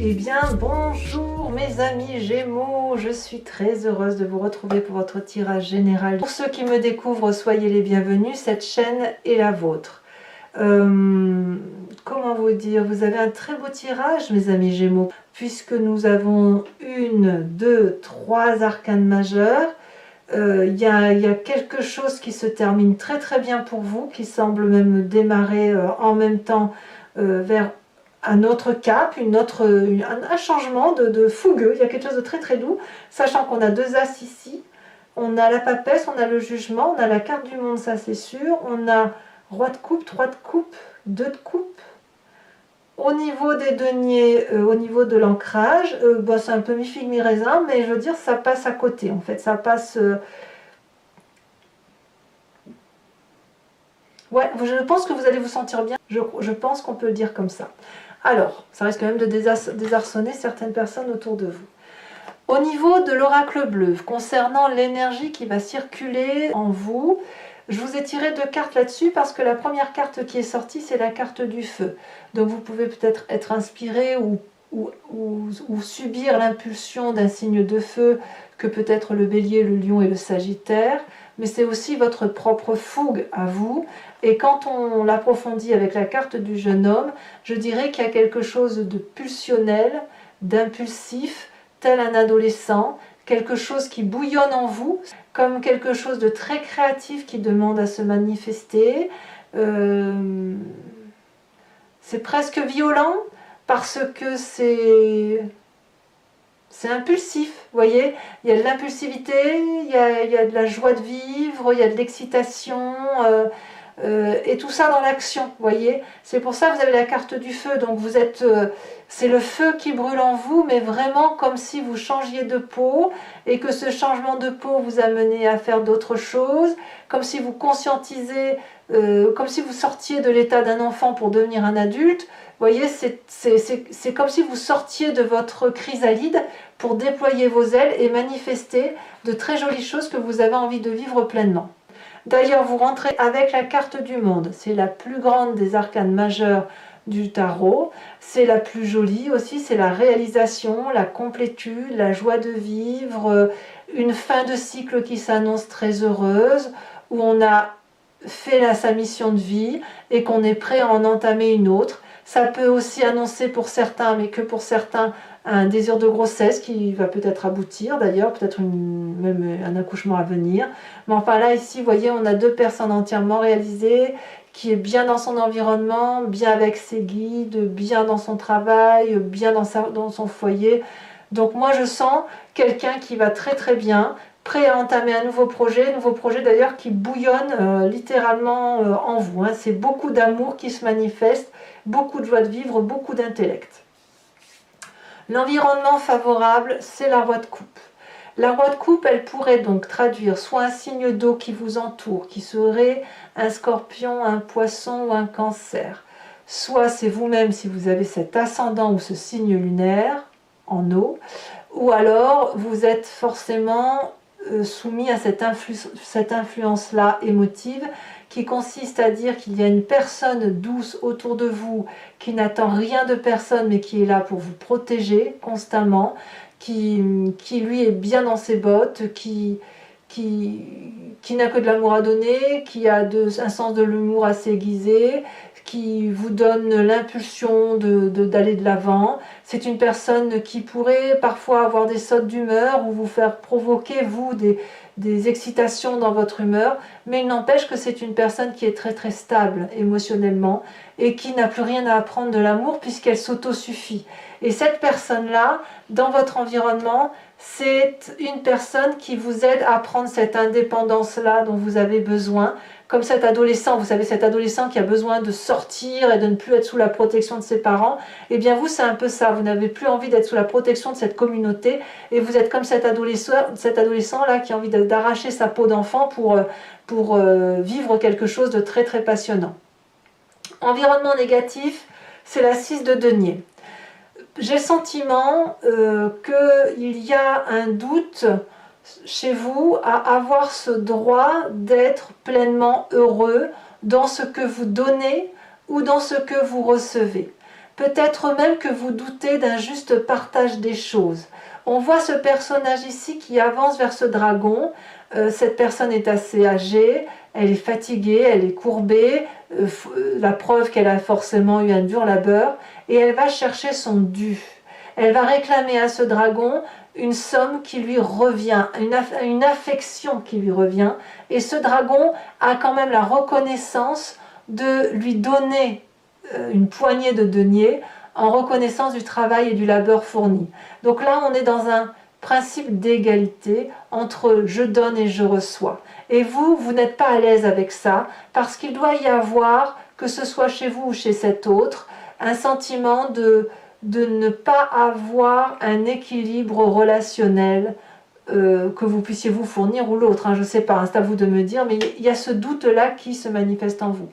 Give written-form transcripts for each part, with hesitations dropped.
Eh bien, bonjour mes amis Gémeaux, je suis très heureuse de vous retrouver pour votre tirage général. Pour ceux qui me découvrent, soyez les bienvenus, cette chaîne est la vôtre. Comment vous dire, vous avez un très beau tirage mes amis Gémeaux, puisque nous avons 1, 2, 3 arcanes majeures. Il y a quelque chose qui se termine très très bien pour vous, qui semble même démarrer en même temps vers un autre cap, un changement de fougueux. Il y a quelque chose de très très doux, sachant qu'on a 2 As ici, on a la papesse, on a le jugement, on a la carte du monde, ça c'est sûr, on a roi de coupe, 3 de coupe, 2 de coupe. Au niveau des deniers, au niveau de l'ancrage, c'est un peu mi-figue mi-raisin, mais je veux dire ça passe à côté en fait, ça passe... Ouais, je pense que vous allez vous sentir bien, je pense qu'on peut le dire comme ça. Alors, ça risque quand même de désarçonner certaines personnes autour de vous. Au niveau de l'oracle bleu, concernant l'énergie qui va circuler en vous, je vous ai tiré 2 cartes là-dessus parce que la première carte qui est sortie, c'est la carte du feu. Donc vous pouvez peut-être être inspiré ou subir l'impulsion d'un signe de feu que peut être le bélier, le lion et le sagittaire, mais c'est aussi votre propre fougue à vous. Et quand on l'approfondit avec la carte du jeune homme, je dirais qu'il y a quelque chose de pulsionnel, d'impulsif, tel un adolescent, quelque chose qui bouillonne en vous, comme quelque chose de très créatif qui demande à se manifester. C'est presque violent parce que c'est impulsif, vous voyez, il y a de l'impulsivité, il y a de la joie de vivre, il y a de l'excitation, et tout ça dans l'action, vous voyez. C'est pour ça que vous avez la carte du feu, donc vous êtes, c'est le feu qui brûle en vous, mais vraiment comme si vous changiez de peau, et que ce changement de peau vous amenait à faire d'autres choses, comme si vous conscientisez, comme si vous sortiez de l'état d'un enfant pour devenir un adulte. Vous voyez, c'est comme si vous sortiez de votre chrysalide pour déployer vos ailes et manifester de très jolies choses que vous avez envie de vivre pleinement. D'ailleurs, vous rentrez avec la carte du monde. C'est la plus grande des arcanes majeures du tarot. C'est la plus jolie aussi. C'est la réalisation, la complétude, la joie de vivre, une fin de cycle qui s'annonce très heureuse, où on a fait sa mission de vie et qu'on est prêt à en entamer une autre. Ça peut aussi annoncer pour certains, mais que pour certains, un désir de grossesse qui va peut-être aboutir d'ailleurs, peut-être même un accouchement à venir. Mais enfin là, ici, vous voyez, on a 2 personnes entièrement réalisées, qui est bien dans son environnement, bien avec ses guides, bien dans son travail, bien dans son foyer. Donc moi, je sens quelqu'un qui va très très bien, prêt à entamer un nouveau projet d'ailleurs qui bouillonne littéralement en vous. Hein. C'est beaucoup d'amour qui se manifeste, beaucoup de joie de vivre, beaucoup d'intellect. L'environnement favorable, c'est la roi de coupe. La roi de coupe, elle pourrait donc traduire soit un signe d'eau qui vous entoure, qui serait un scorpion, un poisson ou un cancer. Soit c'est vous-même si vous avez cet ascendant ou ce signe lunaire en eau, ou alors vous êtes forcément soumis à cette influence-là émotive qui consiste à dire qu'il y a une personne douce autour de vous qui n'attend rien de personne mais qui est là pour vous protéger constamment, qui lui est bien dans ses bottes, qui n'a que de l'amour à donner, qui a un sens de l'humour assez aiguisé, qui vous donne l'impulsion d'aller de l'avant. C'est une personne qui pourrait parfois avoir des sautes d'humeur ou vous faire provoquer, vous, des excitations dans votre humeur, mais il n'empêche que c'est une personne qui est très très stable émotionnellement et qui n'a plus rien à apprendre de l'amour puisqu'elle s'autosuffit. Et cette personne-là, dans votre environnement, c'est une personne qui vous aide à prendre cette indépendance-là dont vous avez besoin, comme cet adolescent, vous savez, cet adolescent qui a besoin de sortir et de ne plus être sous la protection de ses parents, et bien vous, c'est un peu ça, vous n'avez plus envie d'être sous la protection de cette communauté, et vous êtes comme cet adolescent-là qui a envie d'arracher sa peau d'enfant pour vivre quelque chose de très très passionnant. Environnement négatif, c'est la 6 de denier. J'ai le sentiment qu'il y a un doute chez vous à avoir ce droit d'être pleinement heureux dans ce que vous donnez ou dans ce que vous recevez. Peut-être même que vous doutez d'un juste partage des choses. On voit ce personnage ici qui avance vers ce dragon. Cette personne est assez âgée, elle est fatiguée, elle est courbée, la preuve qu'elle a forcément eu un dur labeur, et elle va chercher son dû. Elle va réclamer à ce dragon une somme qui lui revient, une affection qui lui revient, et ce dragon a quand même la reconnaissance de lui donner une poignée de deniers en reconnaissance du travail et du labeur fourni. Donc là, on est dans un principe d'égalité entre je donne et je reçois. Et vous, vous n'êtes pas à l'aise avec ça, parce qu'il doit y avoir, que ce soit chez vous ou chez cet autre, un sentiment de ne pas avoir un équilibre relationnel que vous puissiez vous fournir ou l'autre, hein, je ne sais pas, hein, c'est à vous de me dire, mais il y a ce doute-là qui se manifeste en vous.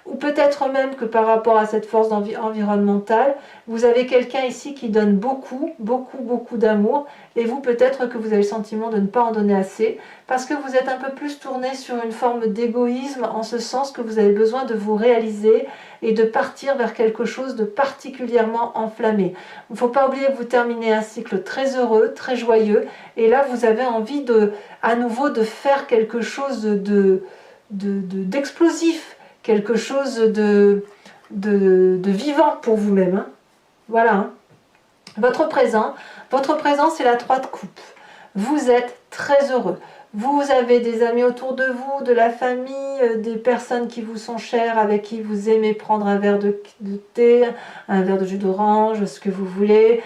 Ou peut-être même que par rapport à cette force environnementale, vous avez quelqu'un ici qui donne beaucoup, beaucoup, beaucoup d'amour, et vous peut-être que vous avez le sentiment de ne pas en donner assez, parce que vous êtes un peu plus tourné sur une forme d'égoïsme, en ce sens que vous avez besoin de vous réaliser et de partir vers quelque chose de particulièrement enflammé. Il ne faut pas oublier que vous terminez un cycle très heureux, très joyeux, et là vous avez envie à nouveau de faire quelque chose d'explosif, quelque chose de vivant pour vous-même. Hein. Voilà. Hein. Votre présent, c'est la 3 de coupe. Vous êtes très heureux. Vous avez des amis autour de vous, de la famille, des personnes qui vous sont chères, avec qui vous aimez prendre un verre de thé, un verre de jus d'orange, ce que vous voulez.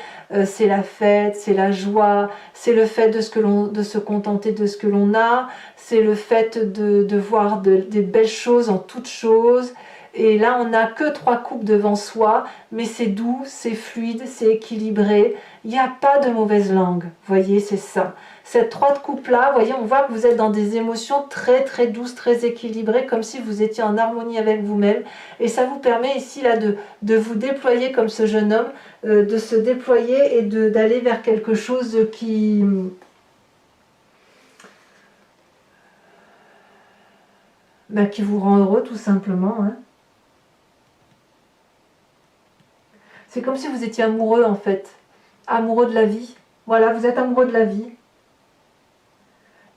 C'est la fête, c'est la joie, c'est le fait de se contenter de ce que l'on a, c'est le fait de voir des belles choses en toutes choses. Et là, on n'a que 3 coupes devant soi, mais c'est doux, c'est fluide, c'est équilibré. Il n'y a pas de mauvaise langue. Vous voyez, c'est ça. Cette 3 de coupe-là, vous voyez, on voit que vous êtes dans des émotions très, très douces, très équilibrées, comme si vous étiez en harmonie avec vous-même. Et ça vous permet ici là, de vous déployer comme ce jeune homme, de se déployer et d'aller vers quelque chose qui vous rend heureux, tout simplement. Hein. C'est comme si vous étiez amoureux en fait, amoureux de la vie. Voilà, vous êtes amoureux de la vie.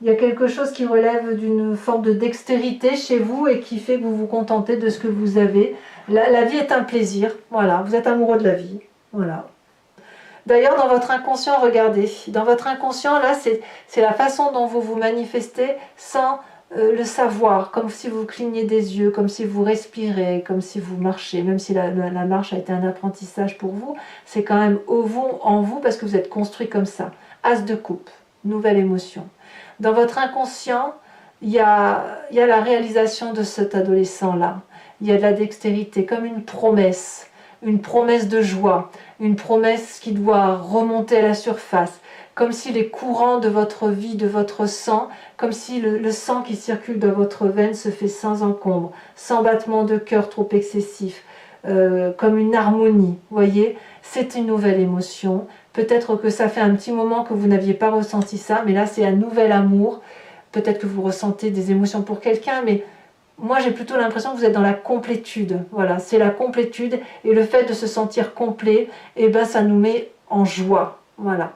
Il y a quelque chose qui relève d'une forme de dextérité chez vous et qui fait que vous vous contentez de ce que vous avez. La vie est un plaisir, voilà, vous êtes amoureux de la vie. Voilà. D'ailleurs, dans votre inconscient, regardez, dans votre inconscient, là, c'est la façon dont vous vous manifestez sans le savoir, comme si vous clignez des yeux, comme si vous respirez, comme si vous marchez, même si la marche a été un apprentissage pour vous, c'est quand même en vous parce que vous êtes construit comme ça. As de coupe, nouvelle émotion. Dans votre inconscient, il y a la réalisation de cet adolescent-là. Il y a de la dextérité, comme une promesse de joie, une promesse qui doit remonter à la surface, comme si les courants de votre vie, de votre sang, comme si le sang qui circule dans votre veine se fait sans encombre, sans battement de cœur trop excessif, comme une harmonie, voyez, c'est une nouvelle émotion. Peut-être que ça fait un petit moment que vous n'aviez pas ressenti ça, mais là c'est un nouvel amour. Peut-être que vous ressentez des émotions pour quelqu'un, mais moi j'ai plutôt l'impression que vous êtes dans la complétude. Voilà, c'est la complétude, et le fait de se sentir complet, eh ben, ça nous met en joie. Voilà.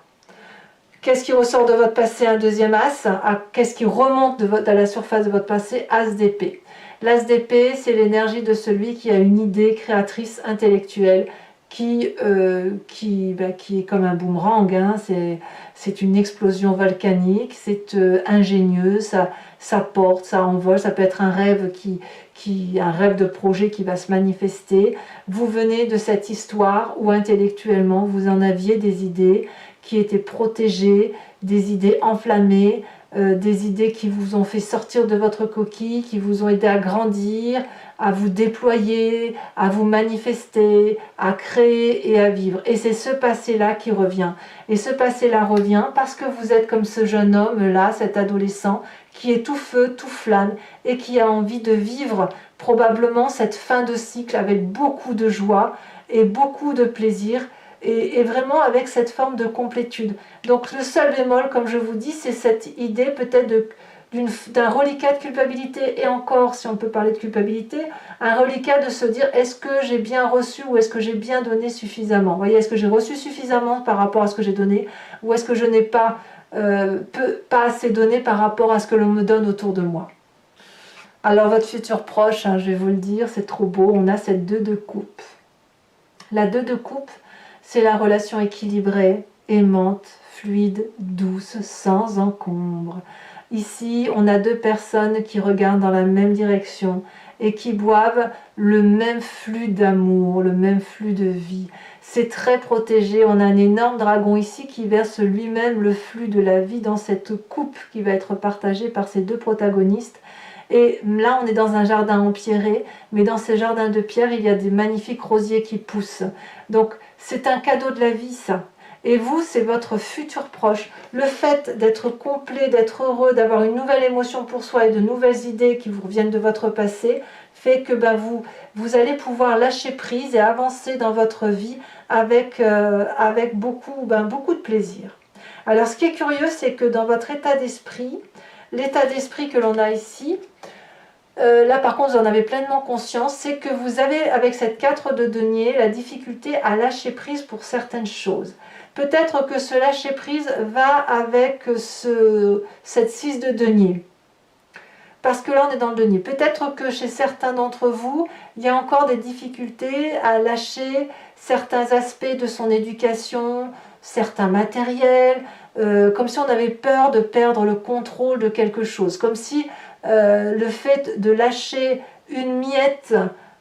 Qu'est-ce qui ressort de votre passé? Un deuxième as. Qu'est-ce qui remonte à la surface de votre passé? As d'épée. L'as d'épée, c'est l'énergie de celui qui a une idée créatrice intellectuelle qui est comme un boomerang. Hein. C'est une explosion volcanique, c'est ingénieux, ça porte, ça envole, ça peut être un rêve un rêve de projet qui va se manifester. Vous venez de cette histoire où intellectuellement vous en aviez des idées qui étaient protégées, des idées enflammées, des idées qui vous ont fait sortir de votre coquille, qui vous ont aidé à grandir, à vous déployer, à vous manifester, à créer et à vivre. Et c'est ce passé-là qui revient. Et ce passé-là revient parce que vous êtes comme ce jeune homme-là, cet adolescent, qui est tout feu, tout flamme, et qui a envie de vivre probablement cette fin de cycle avec beaucoup de joie et beaucoup de plaisir, et vraiment avec cette forme de complétude. Donc le seul bémol, comme je vous dis, c'est cette idée peut-être d'un reliquat de culpabilité, et encore, si on peut parler de culpabilité, un reliquat de se dire, est-ce que j'ai bien reçu ou est-ce que j'ai bien donné suffisamment? Vous voyez, est-ce que j'ai reçu suffisamment par rapport à ce que j'ai donné, ou est-ce que je n'ai pas, pas assez donné par rapport à ce que l'on me donne autour de moi? Alors votre futur proche, hein, je vais vous le dire, c'est trop beau, on a cette 2 de coupe. La 2 de coupe, c'est la relation équilibrée, aimante, fluide, douce, sans encombre. Ici, on a 2 personnes qui regardent dans la même direction et qui boivent le même flux d'amour, le même flux de vie. C'est très protégé, on a un énorme dragon ici qui verse lui-même le flux de la vie dans cette coupe qui va être partagée par ces 2 protagonistes. Et là, on est dans un jardin empierré, mais dans ces jardins de pierre, il y a des magnifiques rosiers qui poussent. Donc, c'est un cadeau de la vie, ça. Et vous, c'est votre futur proche. Le fait d'être complet, d'être heureux, d'avoir une nouvelle émotion pour soi et de nouvelles idées qui vous reviennent de votre passé, fait que vous allez pouvoir lâcher prise et avancer dans votre vie avec beaucoup de plaisir. Alors, ce qui est curieux, c'est que dans votre état d'esprit, l'état d'esprit que l'on a ici, là par contre vous en avez pleinement conscience, c'est que vous avez avec cette 4 de denier la difficulté à lâcher prise pour certaines choses. Peut-être que ce lâcher prise va avec cette 6 de denier. Parce que là on est dans le denier. Peut-être que chez certains d'entre vous, il y a encore des difficultés à lâcher certains aspects de son éducation, certains matériels, comme si on avait peur de perdre le contrôle de quelque chose. Comme si le fait de lâcher une miette,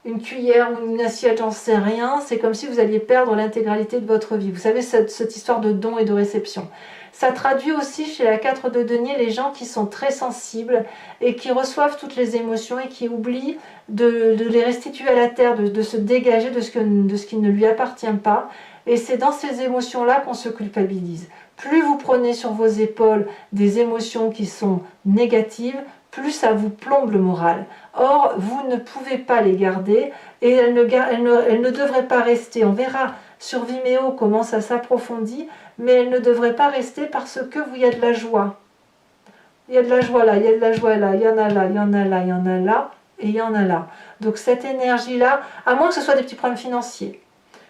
une cuillère ou une assiette, j'en sais rien, c'est comme si vous alliez perdre l'intégralité de votre vie. Vous savez, cette histoire de don et de réception. Ça traduit aussi chez la 4 de denier les gens qui sont très sensibles et qui reçoivent toutes les émotions et qui oublient de les restituer à la terre, de se dégager de ce qui ne lui appartient pas. Et c'est dans ces émotions-là qu'on se culpabilise. Plus vous prenez sur vos épaules des émotions qui sont négatives, plus ça vous plombe le moral. Or, vous ne pouvez pas les garder et elles ne devraient pas rester. On verra sur Vimeo comment ça s'approfondit, mais elles ne devraient pas rester parce que il y a de la joie. Il y a de la joie là, il y a de la joie là, il y en a là, il y en a là, il y en a là, et il y en a là. Donc cette énergie-là, à moins que ce soit des petits problèmes financiers,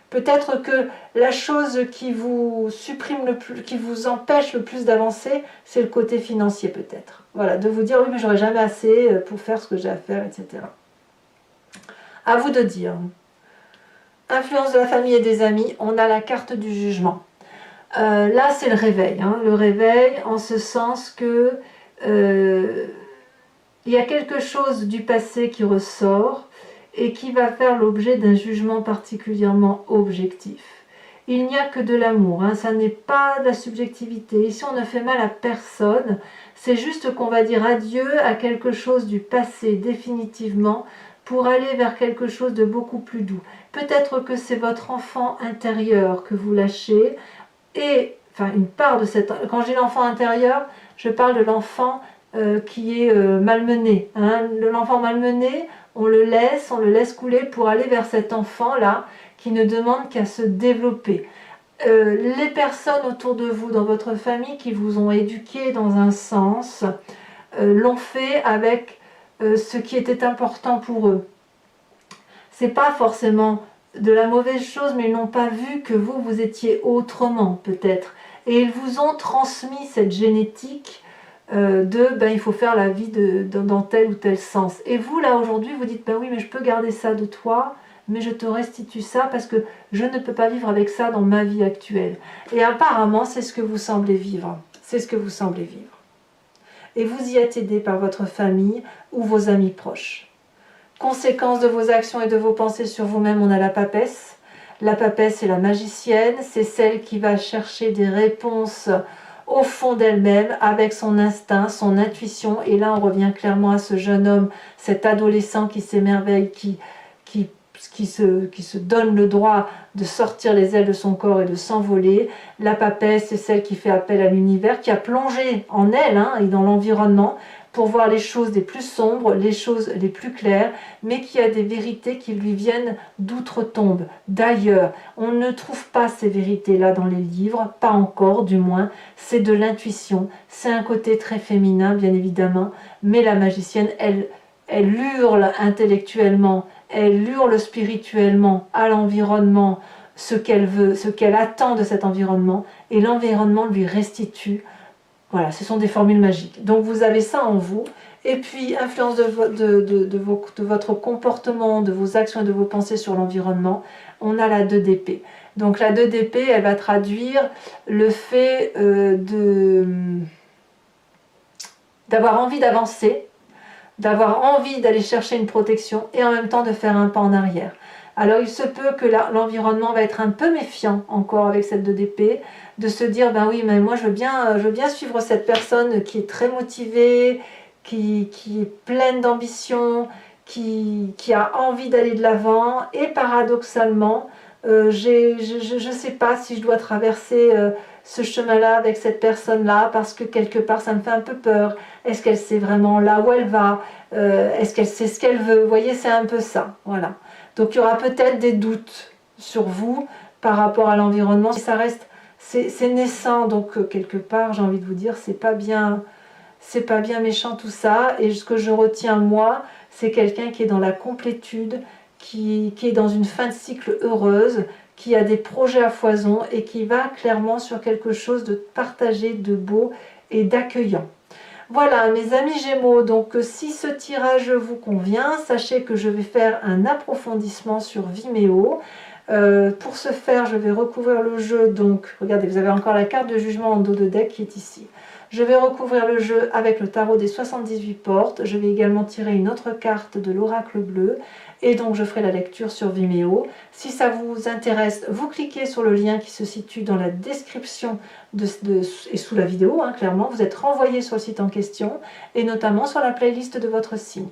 peut-être que la chose qui vous supprime le plus, qui vous empêche le plus d'avancer, c'est le côté financier peut-être. Voilà, de vous dire oui mais j'aurai jamais assez pour faire ce que j'ai à faire, etc. À vous de dire. Influence de la famille et des amis, on a la carte du jugement. Là c'est le réveil, hein, le réveil en ce sens que il y a quelque chose du passé qui ressort et qui va faire l'objet d'un jugement particulièrement objectif. Il n'y a que de l'amour, hein, ça n'est pas de la subjectivité. Ici on ne fait mal à personne, c'est juste qu'on va dire adieu à quelque chose du passé définitivement pour aller vers quelque chose de beaucoup plus doux. Peut-être que c'est votre enfant intérieur que vous lâchez, et enfin une part de cette... Quand je dis l'enfant intérieur, je parle de l'enfant qui est malmené. Hein. L'enfant malmené, on le laisse couler pour aller vers cet enfant-là qui ne demande qu'à se développer. Les personnes autour de vous, dans votre famille, qui vous ont éduqué dans un sens, l'ont fait avec ce qui était important pour eux. C'est pas forcément de la mauvaise chose, mais ils n'ont pas vu que vous étiez autrement, peut-être. Et ils vous ont transmis cette génétique il faut faire la vie dans tel ou tel sens. Et vous, là, aujourd'hui, vous dites, oui, mais je peux garder ça de toi, mais je te restitue ça parce que je ne peux pas vivre avec ça dans ma vie actuelle. Et apparemment, c'est ce que vous semblez vivre. C'est ce que vous semblez vivre. Et vous y êtes aidé par votre famille ou vos amis proches. Conséquence de vos actions et de vos pensées sur vous-même, on a la papesse. La papesse, c'est la magicienne, c'est celle qui va chercher des réponses au fond d'elle-même, avec son instinct, son intuition. Et là, on revient clairement à ce jeune homme, cet adolescent qui s'émerveille, qui se donne le droit de sortir les ailes de son corps et de s'envoler. La papesse, c'est celle qui fait appel à l'univers, qui a plongé en elle et dans l'environnement, pour voir les choses les plus sombres, les choses les plus claires, mais qui a des vérités qui lui viennent d'outre-tombe, d'ailleurs. On ne trouve pas ces vérités-là dans les livres, pas encore du moins, c'est de l'intuition, c'est un côté très féminin bien évidemment, mais la magicienne, elle hurle intellectuellement, elle hurle spirituellement à l'environnement, ce qu'elle veut, ce qu'elle attend de cet environnement, et l'environnement lui restitue. Voilà, ce sont des formules magiques. Donc vous avez ça en vous, et puis influence de votre comportement, de vos actions et de vos pensées sur l'environnement, on a la 2 d'épée. Donc la 2 d'épée, elle va traduire le fait d'avoir envie d'avancer, d'avoir envie d'aller chercher une protection et en même temps de faire un pas en arrière. Alors il se peut que l'environnement va être un peu méfiant encore avec cette 2 d'épée, de se dire ben oui mais moi je veux bien suivre cette personne qui est très motivée, qui est pleine d'ambition, qui a envie d'aller de l'avant, et paradoxalement je ne sais pas si je dois traverser ce chemin-là avec cette personne-là parce que quelque part ça me fait un peu peur. Est-ce qu'elle sait vraiment là où elle va? Est-ce qu'elle sait ce qu'elle veut? Vous voyez, c'est un peu ça. Voilà. Donc il y aura peut-être des doutes sur vous par rapport à l'environnement. Ça reste, c'est naissant, donc quelque part, j'ai envie de vous dire, c'est pas bien méchant tout ça. Et ce que je retiens moi, c'est quelqu'un qui est dans la complétude, qui est dans une fin de cycle heureuse, qui a des projets à foison et qui va clairement sur quelque chose de partagé, de beau et d'accueillant. Voilà mes amis Gémeaux, donc si ce tirage vous convient, sachez que je vais faire un approfondissement sur Vimeo. Pour ce faire, je vais recouvrir le jeu, donc regardez, vous avez encore la carte de jugement en dos de deck qui est ici. Je vais recouvrir le jeu avec le tarot des 78 portes, je vais également tirer une autre carte de l'oracle bleu, et donc je ferai la lecture sur Vimeo. Si ça vous intéresse, vous cliquez sur le lien qui se situe dans la description et sous la vidéo, hein, clairement, vous êtes renvoyé sur le site en question, et notamment sur la playlist de votre signe.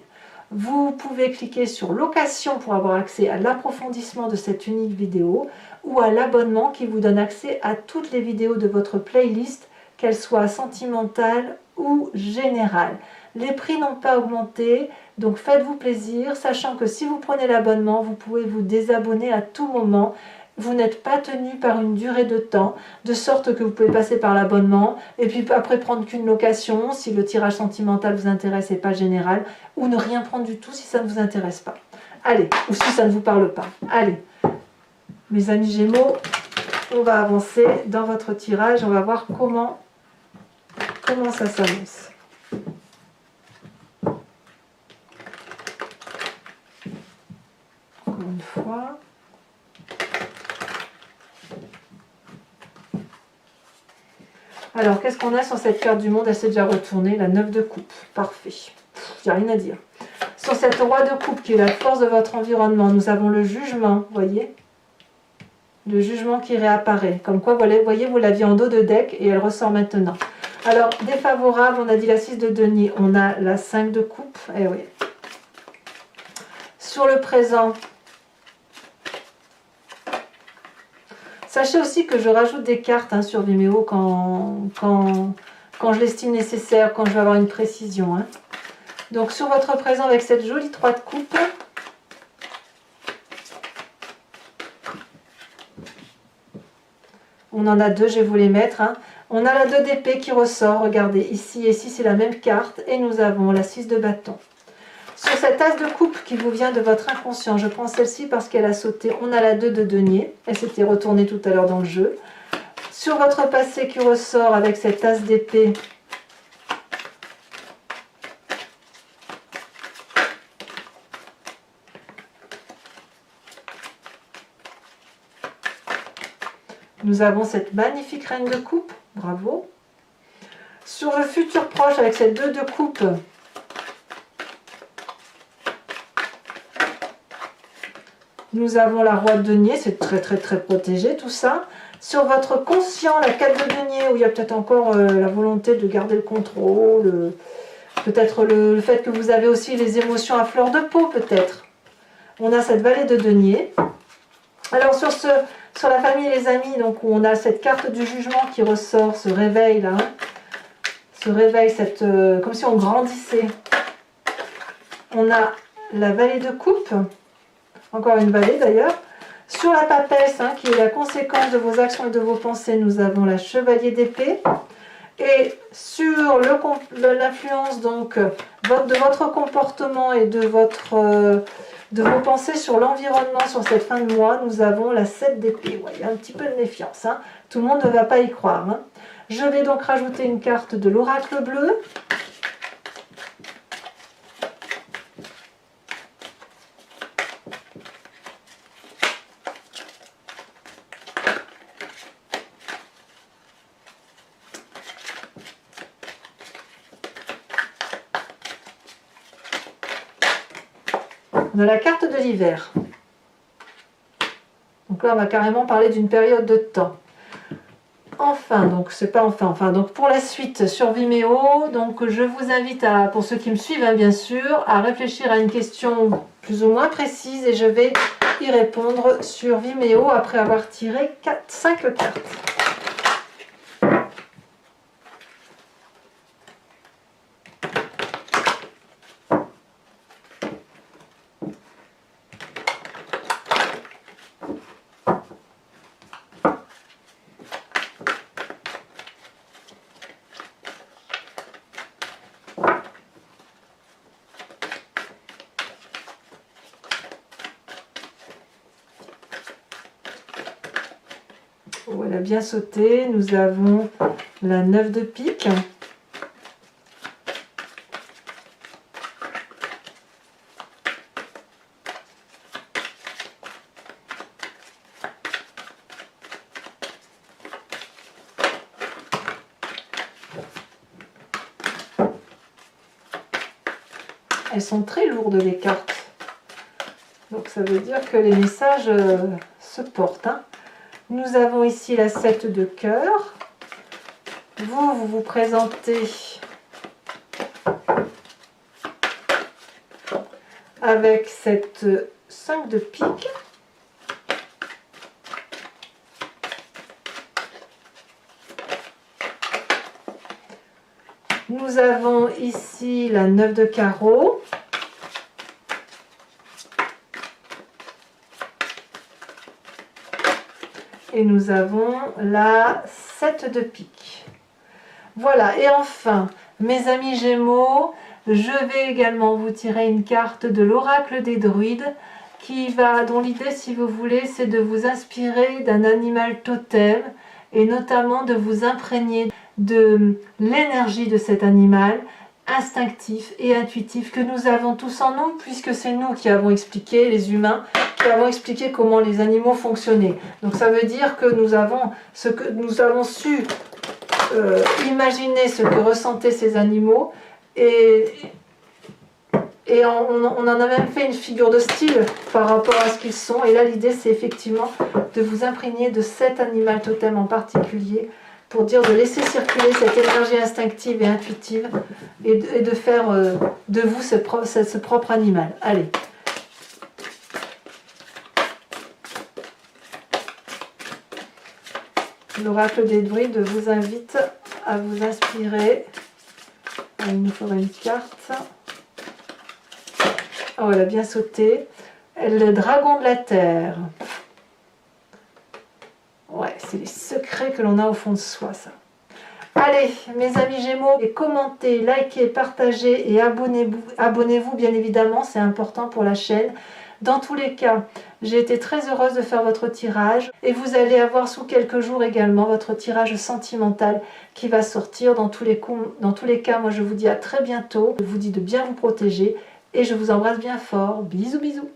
Vous pouvez cliquer sur location pour avoir accès à l'approfondissement de cette unique vidéo, ou à l'abonnement qui vous donne accès à toutes les vidéos de votre playlist, qu'elles soient sentimentales ou générales. Les prix n'ont pas augmenté, donc faites-vous plaisir, sachant que si vous prenez l'abonnement, vous pouvez vous désabonner à tout moment. Vous n'êtes pas tenu par une durée de temps, de sorte que vous pouvez passer par l'abonnement, et puis après prendre qu'une location, si le tirage sentimental vous intéresse et pas général, ou ne rien prendre du tout si ça ne vous intéresse pas. Allez, ou si ça ne vous parle pas. Allez, mes amis Gémeaux, on va avancer dans votre tirage, on va voir comment ça s'annonce. Encore une fois. Alors, qu'est-ce qu'on a sur cette carte du monde? Elle s'est déjà retournée, la 9 de coupe. Parfait. Il n'y a rien à dire. Sur cette roi de coupe, qui est la force de votre environnement, nous avons le jugement, voyez? Le jugement qui réapparaît. Comme quoi, vous voyez, vous l'aviez en dos de deck et elle ressort maintenant. Alors, défavorable, on a dit la 6 de denier, on a la 5 de coupe. Eh oui. Sur le présent, sachez aussi que je rajoute des cartes sur Vimeo quand je l'estime nécessaire, quand je veux avoir une précision. Hein. Donc sur votre présent avec cette jolie 3 de coupe, on en a 2, je vais vous les mettre. Hein. On a la 2 d'épée qui ressort, regardez, ici et ici c'est la même carte, et nous avons la 6 de bâton. Sur cette as de coupe qui vous vient de votre inconscient, je prends celle-ci parce qu'elle a sauté, on a la 2 de denier, elle s'était retournée tout à l'heure dans le jeu. Sur votre passé qui ressort avec cette as d'épée, nous avons cette magnifique reine de coupe, bravo. Sur le futur proche avec cette 2 de coupe, nous avons la roi de denier, c'est très protégé tout ça. Sur votre conscient, la 4 de denier, où il y a peut-être encore la volonté de garder le contrôle, peut-être le fait que vous avez aussi les émotions à fleur de peau peut-être. On a cette vallée de denier. Alors sur la famille et les amis, donc où on a cette carte du jugement qui ressort, ce réveil là, se réveille, comme si on grandissait. On a la vallée de coupe, encore une vallée d'ailleurs. Sur la papesse, hein, qui est la conséquence de vos actions et de vos pensées, nous avons la chevalier d'épée. Et sur l'influence donc de votre comportement et de vos pensées sur l'environnement sur cette fin de mois, nous avons la 7 d'épée. Ouais, il y a un petit peu de méfiance, hein. Tout le monde ne va pas y croire, hein. Je vais donc rajouter une carte de l'oracle bleu. On a la carte de l'hiver. Donc là, on va carrément parler d'une période de temps. Enfin, donc c'est pas enfin, donc pour la suite sur Vimeo, donc je vous invite pour ceux qui me suivent, hein, bien sûr, à réfléchir à une question plus ou moins précise et je vais y répondre sur Vimeo après avoir tiré 5 cartes. Voilà, bien sauté. Nous avons la 9 de pique. Elles sont très lourdes les cartes. Donc ça veut dire que les messages se portent, hein. Nous avons ici la 7 de cœur. Vous vous présentez avec cette 5 de pique. Nous avons ici la 9 de carreau. Et nous avons la 7 de pique. Voilà, et enfin, mes amis Gémeaux, je vais également vous tirer une carte de l'oracle des druides dont l'idée, si vous voulez, c'est de vous inspirer d'un animal totem et notamment de vous imprégner de l'énergie de cet animal instinctif et intuitif que nous avons tous en nous, puisque c'est nous qui avons expliqué, les humains, qui avons expliqué comment les animaux fonctionnaient. Donc ça veut dire que nous avons su imaginer ce que ressentaient ces animaux et on en a même fait une figure de style par rapport à ce qu'ils sont. Et là, l'idée, c'est effectivement de vous imprégner de cet animal totem en particulier pour dire de laisser circuler cette énergie instinctive et intuitive et de faire de vous ce propre animal. Allez. L'oracle des druides vous invite à vous inspirer. Il nous faudrait une carte. Oh, elle a bien sauté. Le dragon de la terre. Ouais, c'est les secrets que l'on a au fond de soi, ça. Allez, mes amis Gémeaux, commentez, likez, partagez et abonnez-vous bien évidemment, c'est important pour la chaîne. Dans tous les cas, j'ai été très heureuse de faire votre tirage et vous allez avoir sous quelques jours également votre tirage sentimental qui va sortir. Dans tous les cas, moi je vous dis à très bientôt. Je vous dis de bien vous protéger et je vous embrasse bien fort. Bisous, bisous.